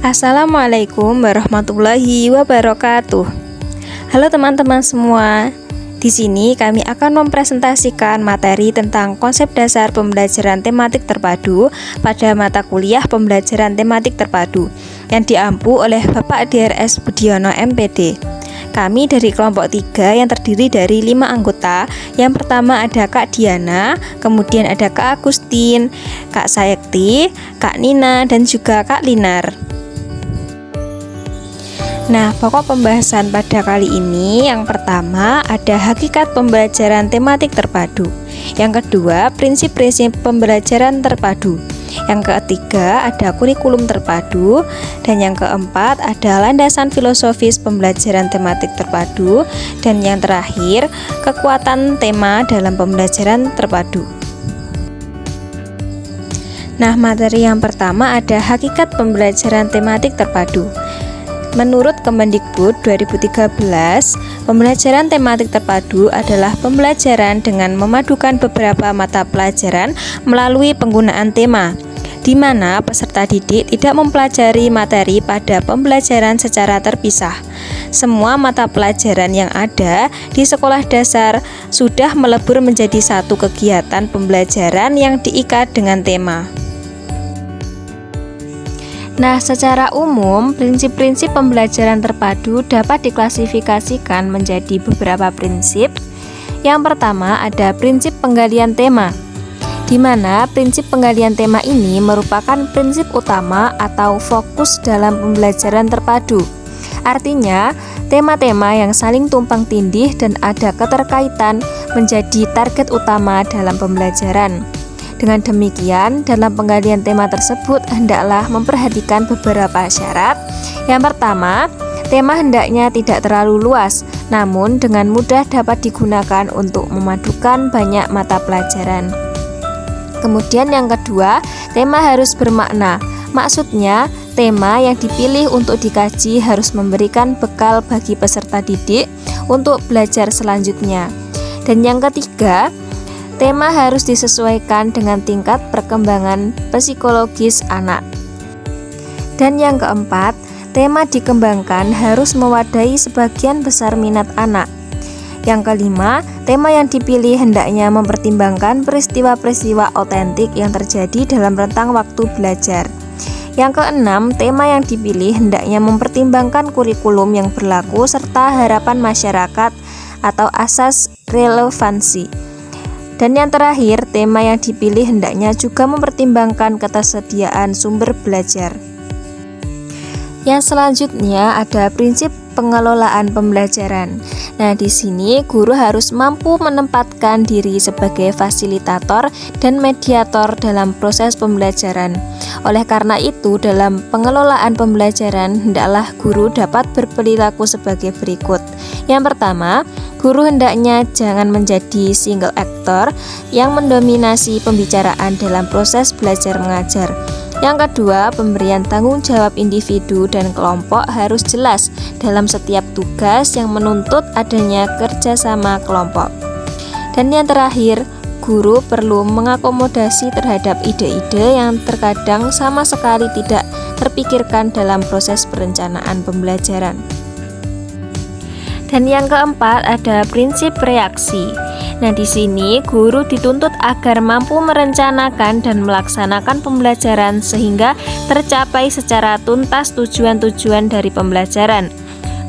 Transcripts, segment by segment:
Assalamualaikum warahmatullahi wabarakatuh. Halo teman-teman semua. Di sini kami akan mempresentasikan materi tentang konsep dasar pembelajaran tematik terpadu pada mata kuliah pembelajaran tematik terpadu yang diampu oleh Bapak DRS Budiono MPD. Kami dari kelompok 3 yang terdiri dari 5 anggota. Yang pertama ada Kak Diana, kemudian ada Kak Agustin, Kak Sayekti, Kak Nina, dan juga Kak Linar. Nah, pokok pembahasan pada kali ini yang pertama ada hakikat pembelajaran tematik terpadu. Yang kedua, prinsip-prinsip pembelajaran terpadu. Yang ketiga, ada kurikulum terpadu. Dan yang keempat, ada landasan filosofis pembelajaran tematik terpadu. Dan yang terakhir, kekuatan tema dalam pembelajaran terpadu. Nah, materi yang pertama ada hakikat pembelajaran tematik terpadu. Menurut Kemendikbud 2013, pembelajaran tematik terpadu adalah pembelajaran dengan memadukan beberapa mata pelajaran melalui penggunaan tema, di mana peserta didik tidak mempelajari materi pada pembelajaran secara terpisah. Semua mata pelajaran yang ada di sekolah dasar sudah melebur menjadi satu kegiatan pembelajaran yang diikat dengan tema. Nah, secara umum, prinsip-prinsip pembelajaran terpadu dapat diklasifikasikan menjadi beberapa prinsip. Yang pertama ada prinsip penggalian tema, di mana prinsip penggalian tema ini merupakan prinsip utama atau fokus dalam pembelajaran terpadu. Artinya, tema-tema yang saling tumpang tindih dan ada keterkaitan menjadi target utama dalam pembelajaran. Dengan demikian, dalam penggalian tema tersebut hendaklah memperhatikan beberapa syarat. Yang pertama, tema hendaknya tidak terlalu luas, namun dengan mudah dapat digunakan untuk memadukan banyak mata pelajaran. Kemudian yang kedua, tema harus bermakna. Maksudnya, tema yang dipilih untuk dikaji harus memberikan bekal bagi peserta didik untuk belajar selanjutnya. Dan yang ketiga, tema harus disesuaikan dengan tingkat perkembangan psikologis anak. Dan yang keempat, tema dikembangkan harus mewadahi sebagian besar minat anak. Yang kelima, tema yang dipilih hendaknya mempertimbangkan peristiwa-peristiwa otentik yang terjadi dalam rentang waktu belajar. Yang keenam, tema yang dipilih hendaknya mempertimbangkan kurikulum yang berlaku serta harapan masyarakat atau asas relevansi. Dan yang terakhir, tema yang dipilih hendaknya juga mempertimbangkan ketersediaan sumber belajar. Yang selanjutnya ada prinsip pengelolaan pembelajaran. Nah, di sini guru harus mampu menempatkan diri sebagai fasilitator dan mediator dalam proses pembelajaran. Oleh karena itu, dalam pengelolaan pembelajaran hendaklah guru dapat berperilaku sebagai berikut. Yang pertama, guru hendaknya jangan menjadi single actor yang mendominasi pembicaraan dalam proses belajar mengajar. Yang kedua, pemberian tanggung jawab individu dan kelompok harus jelas dalam setiap tugas yang menuntut adanya kerjasama kelompok. Dan yang terakhir, guru perlu mengakomodasi terhadap ide-ide yang terkadang sama sekali tidak terpikirkan dalam proses perencanaan pembelajaran. Dan yang keempat ada prinsip reaksi. Nah, di sini guru dituntut agar mampu merencanakan dan melaksanakan pembelajaran sehingga tercapai secara tuntas tujuan-tujuan dari pembelajaran.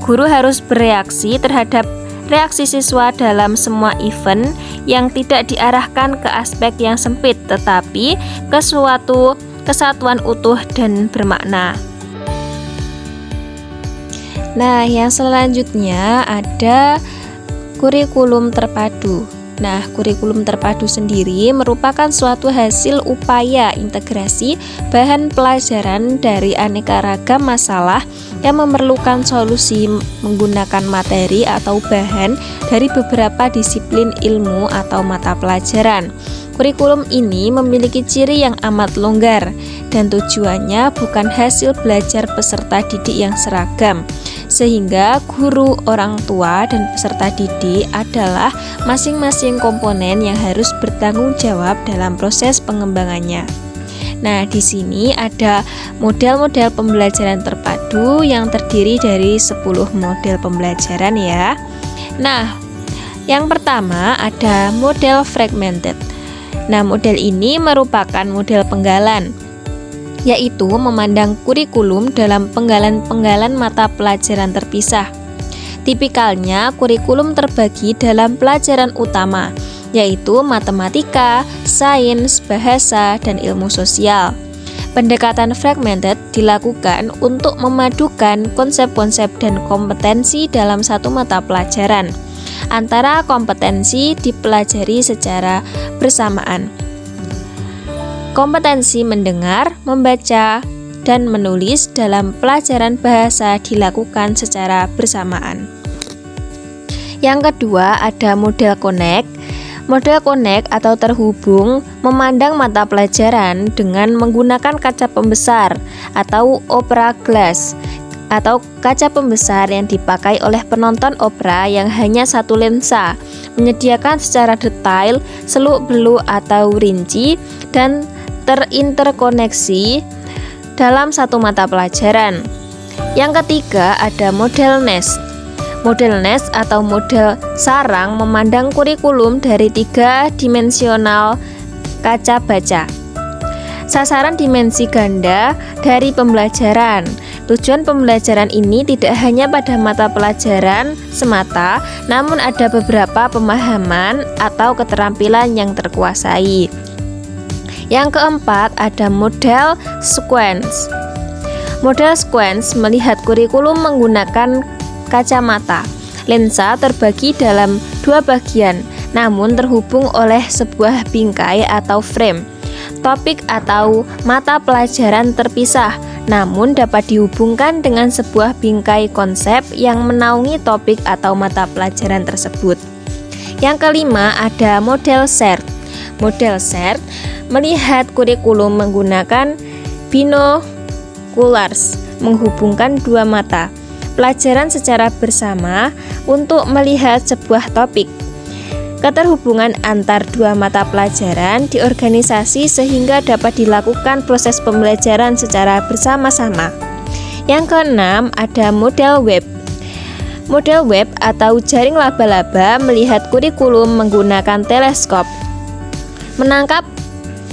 Guru harus bereaksi terhadap reaksi siswa dalam semua event yang tidak diarahkan ke aspek yang sempit, tetapi ke suatu kesatuan utuh dan bermakna. Nah, yang selanjutnya ada kurikulum terpadu. Nah, kurikulum terpadu sendiri merupakan suatu hasil upaya integrasi bahan pelajaran dari aneka ragam masalah yang memerlukan solusi menggunakan materi atau bahan dari beberapa disiplin ilmu atau mata pelajaran. Kurikulum ini memiliki ciri yang amat longgar dan tujuannya bukan hasil belajar peserta didik yang seragam, sehingga guru, orang tua, dan peserta didik adalah masing-masing komponen yang harus bertanggung jawab dalam proses pengembangannya. Nah, di sini ada model-model pembelajaran terpadu yang terdiri dari 10 model pembelajaran ya. Nah, yang pertama ada model fragmented. Nah, model ini merupakan model penggalan, yaitu memandang kurikulum dalam penggalan-penggalan mata pelajaran terpisah. Tipikalnya, kurikulum terbagi dalam pelajaran utama, yaitu matematika, sains, bahasa, dan ilmu sosial. Pendekatan fragmented dilakukan untuk memadukan konsep-konsep dan kompetensi dalam satu mata pelajaran. Antara kompetensi dipelajari secara bersamaan. Kompetensi mendengar, membaca, dan menulis dalam pelajaran bahasa dilakukan secara bersamaan. Yang kedua ada model connect. Model connect atau terhubung memandang mata pelajaran dengan menggunakan kaca pembesar atau opera glass atau kaca pembesar yang dipakai oleh penonton opera yang hanya satu lensa, menyediakan secara detail, seluk-beluk atau rinci dan terinterkoneksi dalam satu mata pelajaran. Yang ketiga ada model nest. Model nest atau model sarang memandang kurikulum dari 3 dimensional kaca baca. Sasaran dimensi ganda dari pembelajaran. Tujuan pembelajaran ini tidak hanya pada mata pelajaran semata, namun ada beberapa pemahaman atau keterampilan yang terkuasai. Yang keempat ada model sequence. Model sequence melihat kurikulum menggunakan kacamata. Lensa terbagi dalam 2 bagian, namun terhubung oleh sebuah bingkai atau frame. Topik atau mata pelajaran terpisah, namun dapat dihubungkan dengan sebuah bingkai konsep yang menaungi topik atau mata pelajaran tersebut. Yang kelima ada model shared. Model shared melihat kurikulum menggunakan binoculars, menghubungkan 2 mata pelajaran secara bersama untuk melihat sebuah topik. Keterhubungan antar 2 mata pelajaran diorganisasi sehingga dapat dilakukan proses pembelajaran secara bersama-sama. Yang keenam ada model web. Model web atau jaring laba-laba melihat kurikulum menggunakan teleskop, menangkap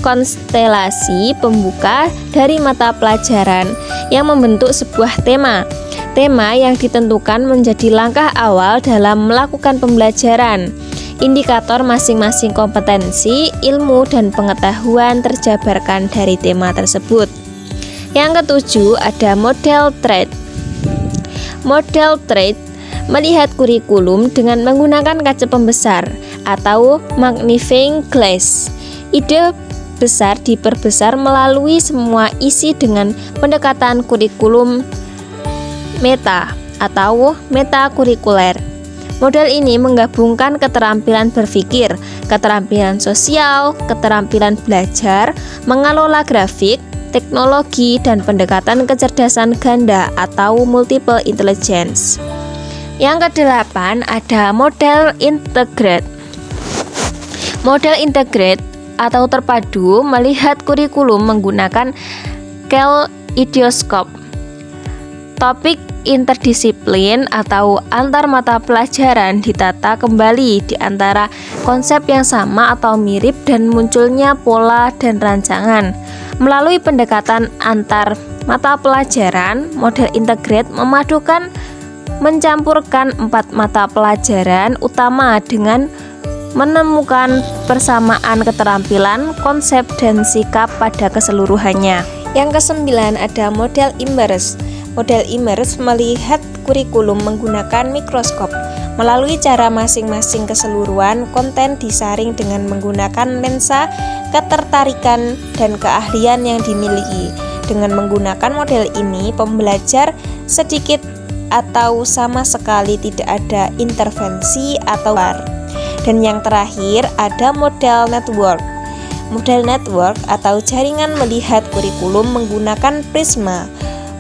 konstelasi pembuka dari mata pelajaran yang membentuk sebuah tema. Tema yang ditentukan menjadi langkah awal dalam melakukan pembelajaran. Indikator masing-masing kompetensi, ilmu, dan pengetahuan terjabarkan dari tema tersebut. Yang ketujuh ada model thread. Model thread melihat kurikulum dengan menggunakan kaca pembesar atau magnifying glass. Ide besar diperbesar melalui semua isi dengan pendekatan kurikulum meta atau metakurikuler. Model ini menggabungkan keterampilan berpikir, keterampilan sosial, keterampilan belajar, mengelola grafik, teknologi, dan pendekatan kecerdasan ganda atau multiple intelligence. Yang kedelapan ada model integrate. Model integrate atau terpadu melihat kurikulum menggunakan kaleidoskop. Topik interdisiplin atau antar mata pelajaran ditata kembali di antara konsep yang sama atau mirip dan munculnya pola dan rancangan. Melalui pendekatan antar mata pelajaran, model integrate mencampurkan 4 mata pelajaran utama dengan menemukan persamaan keterampilan, konsep, dan sikap pada keseluruhannya. Yang kesembilan ada model immerse. Model immerse melihat kurikulum menggunakan mikroskop. Melalui cara masing-masing keseluruhan konten disaring dengan menggunakan lensa, ketertarikan, dan keahlian yang dimiliki. Dengan menggunakan model ini, pembelajar sedikit atau sama sekali tidak ada intervensi atau Dan yang terakhir ada model network. Model network atau jaringan melihat kurikulum menggunakan prisma,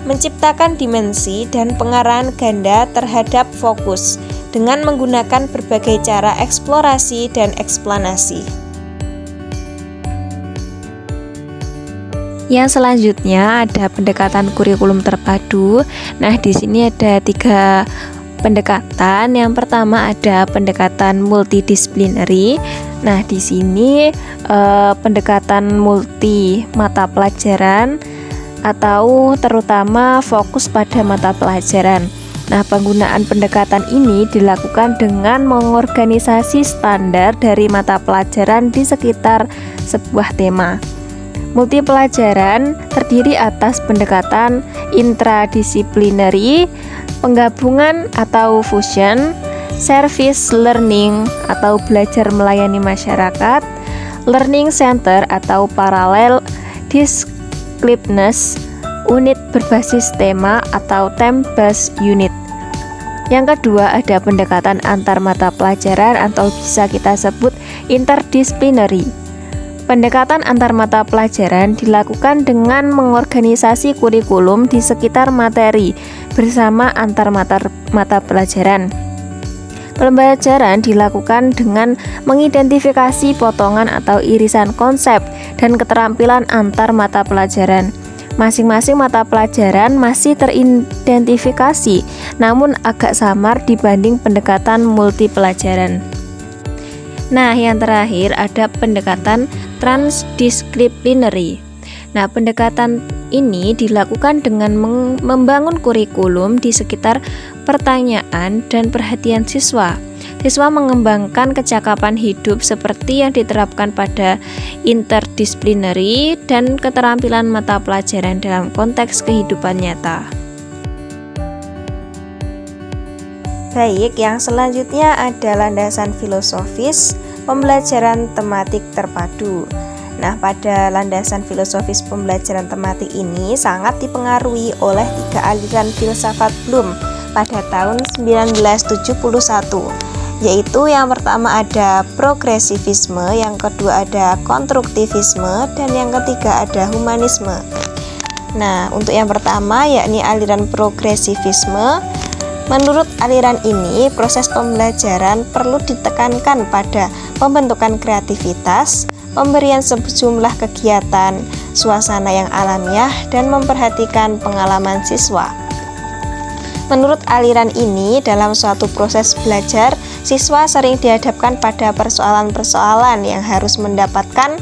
menciptakan dimensi dan pengarahan ganda terhadap fokus dengan menggunakan berbagai cara eksplorasi dan eksplanasi. Yang selanjutnya ada pendekatan kurikulum terpadu. Nah, di sini ada 3 pendekatan. Yang pertama ada pendekatan multidisiplinary. Nah, di sini pendekatan multi mata pelajaran atau terutama fokus pada mata pelajaran. Nah, penggunaan pendekatan ini dilakukan dengan mengorganisasi standar dari mata pelajaran di sekitar sebuah tema. Multi pelajaran terdiri atas pendekatan intradisiplinary, penggabungan atau fusion, service learning atau belajar melayani masyarakat, learning center atau parallel disciplinary, unit berbasis tema atau theme-based unit. Yang kedua ada pendekatan antar mata pelajaran atau bisa kita sebut interdisciplinary. Pendekatan antar mata pelajaran dilakukan dengan mengorganisasi kurikulum di sekitar materi bersama antar mata pelajaran. Pembelajaran dilakukan dengan mengidentifikasi potongan atau irisan konsep dan keterampilan antar mata pelajaran. Masing-masing mata pelajaran masih teridentifikasi, namun agak samar dibanding pendekatan multi pelajaran. Nah, yang terakhir ada pendekatan transdisciplinary. Nah, pendekatan ini dilakukan dengan membangun kurikulum di sekitar pertanyaan dan perhatian siswa. Siswa mengembangkan kecakapan hidup seperti yang diterapkan pada interdisciplinary dan keterampilan mata pelajaran dalam konteks kehidupan nyata. Baik, yang selanjutnya ada landasan filosofis pembelajaran tematik terpadu. Nah, pada landasan filosofis pembelajaran tematik ini sangat dipengaruhi oleh 3 aliran filsafat Bloom pada tahun 1971, yaitu yang pertama ada progresivisme, yang kedua ada konstruktivisme, dan yang ketiga ada humanisme. Nah, untuk yang pertama yakni aliran progresivisme. Menurut aliran ini, proses pembelajaran perlu ditekankan pada pembentukan kreativitas, pemberian sejumlah kegiatan, suasana yang alamiah, dan memperhatikan pengalaman siswa. Menurut aliran ini, dalam suatu proses belajar, siswa sering dihadapkan pada persoalan-persoalan yang harus mendapatkan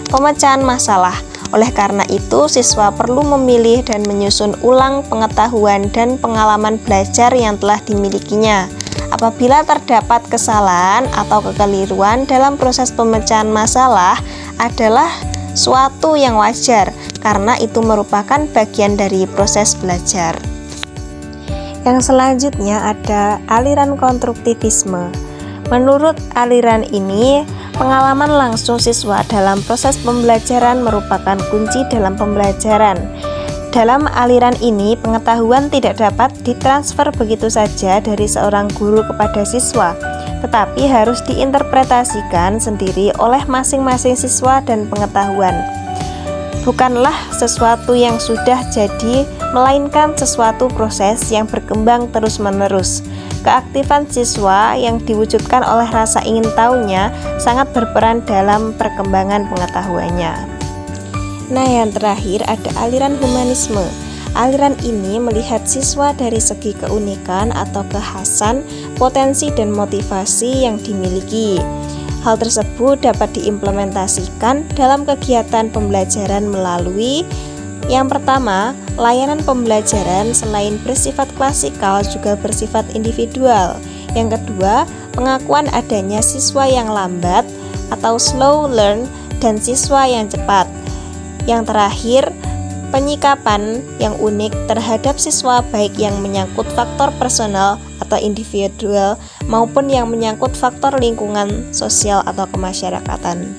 pemecahan masalah. Oleh karena itu, siswa perlu memilih dan menyusun ulang pengetahuan dan pengalaman belajar yang telah dimilikinya. Apabila terdapat kesalahan atau kekeliruan dalam proses pemecahan masalah adalah suatu yang wajar, karena itu merupakan bagian dari proses belajar. Yang selanjutnya ada aliran konstruktivisme. Menurut aliran ini, pengalaman langsung siswa dalam proses pembelajaran merupakan kunci dalam pembelajaran. Dalam aliran ini, pengetahuan tidak dapat ditransfer begitu saja dari seorang guru kepada siswa, tetapi harus diinterpretasikan sendiri oleh masing-masing siswa dan pengetahuan. Bukanlah sesuatu yang sudah jadi, melainkan sesuatu proses yang berkembang terus-menerus. Keaktifan siswa yang diwujudkan oleh rasa ingin tahunya sangat berperan dalam perkembangan pengetahuannya. Nah, yang terakhir ada aliran humanisme. Aliran ini melihat siswa dari segi keunikan atau kekhasan, potensi dan motivasi yang dimiliki. Hal tersebut dapat diimplementasikan dalam kegiatan pembelajaran melalui yang pertama, layanan pembelajaran selain bersifat klasikal juga bersifat individual. Yang kedua, pengakuan adanya siswa yang lambat atau slow learn dan siswa yang cepat. Yang terakhir, penyikapan yang unik terhadap siswa baik yang menyangkut faktor personal atau individual maupun yang menyangkut faktor lingkungan sosial atau kemasyarakatan.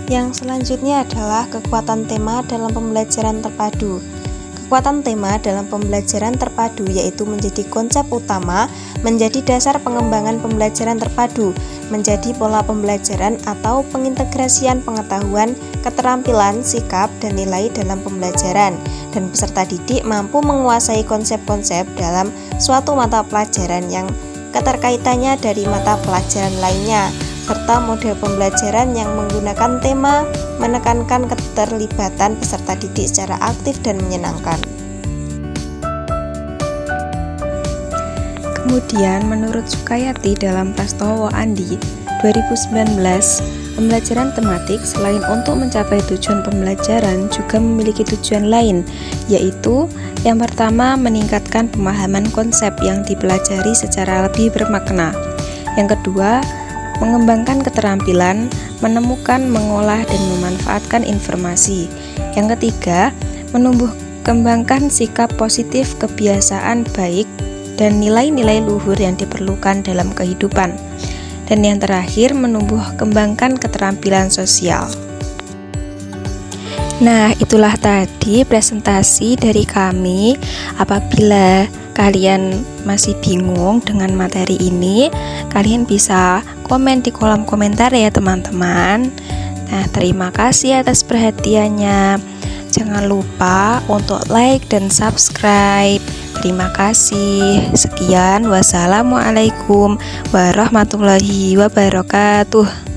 Yang selanjutnya adalah kekuatan tema dalam pembelajaran terpadu. Kekuatan tema dalam pembelajaran terpadu yaitu menjadi konsep utama, menjadi dasar pengembangan pembelajaran terpadu, menjadi pola pembelajaran atau pengintegrasian pengetahuan, keterampilan, sikap, dan nilai dalam pembelajaran, dan peserta didik mampu menguasai konsep-konsep dalam suatu mata pelajaran yang keterkaitannya dari mata pelajaran lainnya, serta model pembelajaran yang menggunakan tema menekankan keterlibatan peserta didik secara aktif dan menyenangkan. Kemudian menurut Sukayati dalam Prastowo Andi 2019, pembelajaran tematik selain untuk mencapai tujuan pembelajaran juga memiliki tujuan lain, yaitu yang pertama meningkatkan pemahaman konsep yang dipelajari secara lebih bermakna. Yang kedua, mengembangkan keterampilan menemukan, mengolah, dan memanfaatkan informasi. Yang ketiga, menumbuh kembangkan sikap positif, kebiasaan baik, dan nilai-nilai luhur yang diperlukan dalam kehidupan. Dan yang terakhir, menumbuh kembangkan keterampilan sosial. Nah, itulah tadi presentasi dari kami. Apabila kalian masih bingung dengan materi ini, kalian bisa komen di kolom komentar ya teman-teman. Nah, terima kasih atas perhatiannya. Jangan lupa untuk like dan subscribe. Terima kasih. Sekian, wassalamualaikum warahmatullahi wabarakatuh.